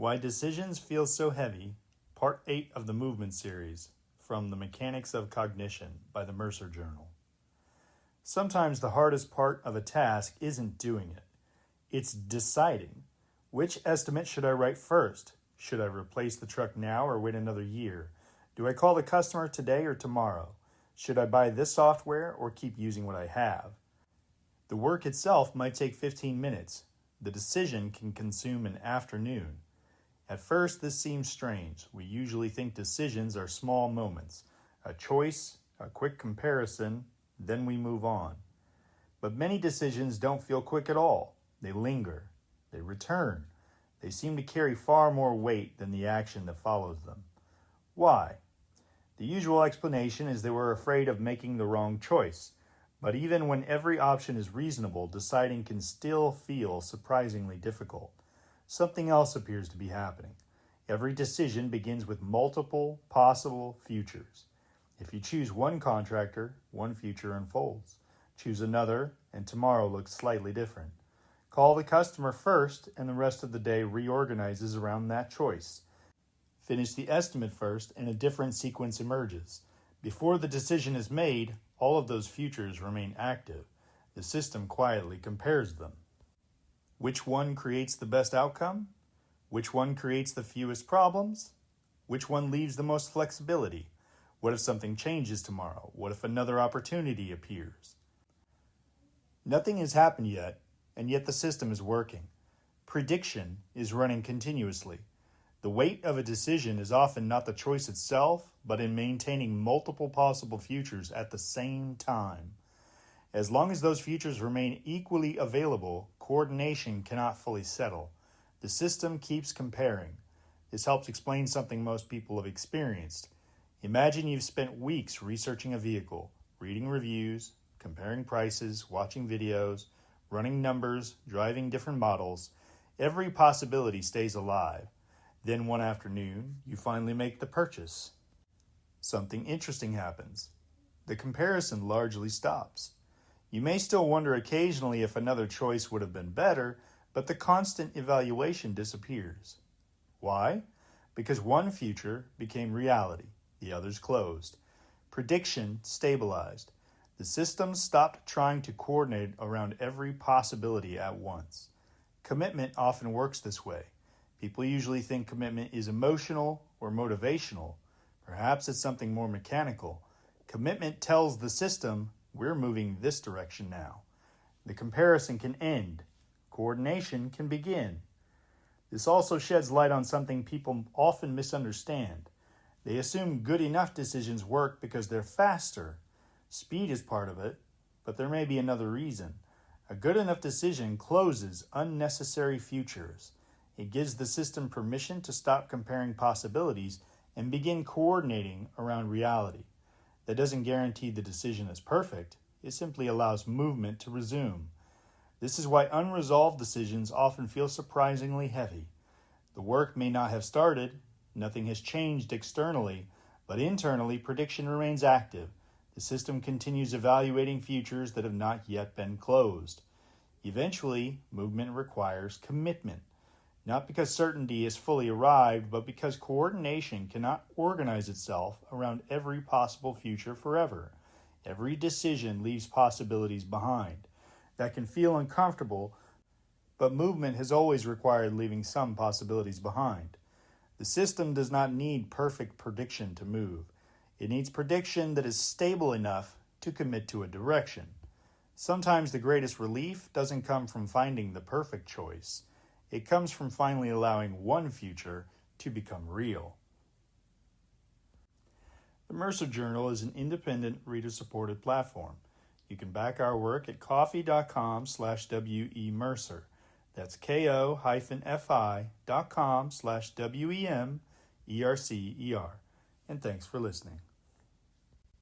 Why Decisions Feel So Heavy, Part 8 of the Movement Series, from The Mechanics of Cognition by the Mercer Journal. Sometimes the hardest part of a task isn't doing it. It's deciding. Which estimate should I write first? Should I replace the truck now or wait another year? Do I call the customer today or tomorrow? Should I buy this software or keep using what I have? The work itself might take 15 minutes. The decision can consume an afternoon. At first, this seems strange. We usually think decisions are small moments, a choice, a quick comparison, then we move on. But many decisions don't feel quick at all. They linger. They return. They seem to carry far more weight than the action that follows them. Why? The usual explanation is they were afraid of making the wrong choice. But even when every option is reasonable, deciding can still feel surprisingly difficult. Something else appears to be happening. Every decision begins with multiple possible futures. If you choose one contractor, one future unfolds. Choose another, and tomorrow looks slightly different. Call the customer first, and the rest of the day reorganizes around that choice. Finish the estimate first, and a different sequence emerges. Before the decision is made, all of those futures remain active. The system quietly compares them. Which one creates the best outcome? Which one creates the fewest problems? Which one leaves the most flexibility? What if something changes tomorrow? What if another opportunity appears? Nothing has happened yet, and yet the system is working. Prediction is running continuously. The weight of a decision is often not the choice itself, but in maintaining multiple possible futures at the same time. As long as those futures remain equally available, coordination cannot fully settle. The system keeps comparing. This helps explain something most people have experienced. Imagine you've spent weeks researching a vehicle, reading reviews, comparing prices, watching videos, running numbers, driving different models. Every possibility stays alive. Then one afternoon, you finally make the purchase. Something interesting happens. The comparison largely stops. You may still wonder occasionally if another choice would have been better, but the constant evaluation disappears. Why? Because one future became reality, the others closed. Prediction stabilized. The system stopped trying to coordinate around every possibility at once. Commitment often works this way. People usually think commitment is emotional or motivational. Perhaps it's something more mechanical. Commitment tells the system, we're moving this direction now. The comparison can end. Coordination can begin. This also sheds light on something people often misunderstand. They assume good enough decisions work because they're faster. Speed is part of it, but there may be another reason. A good enough decision closes unnecessary futures. It gives the system permission to stop comparing possibilities and begin coordinating around reality. That doesn't guarantee the decision is perfect. It simply allows movement to resume. This is why unresolved decisions often feel surprisingly heavy. The work may not have started, nothing has changed externally, but internally prediction remains active. The system continues evaluating futures that have not yet been closed. Eventually, movement requires commitment. Not because certainty is fully arrived, but because coordination cannot organize itself around every possible future forever. Every decision leaves possibilities behind. That can feel uncomfortable, but movement has always required leaving some possibilities behind. The system does not need perfect prediction to move. It needs prediction that is stable enough to commit to a direction. Sometimes the greatest relief doesn't come from finding the perfect choice. It comes from finally allowing one future to become real. The Mercer Journal is an independent, reader-supported platform. You can back our work at ko-fi.com/WEMercer. That's ko-fi.com/WEMERCER. And thanks for listening.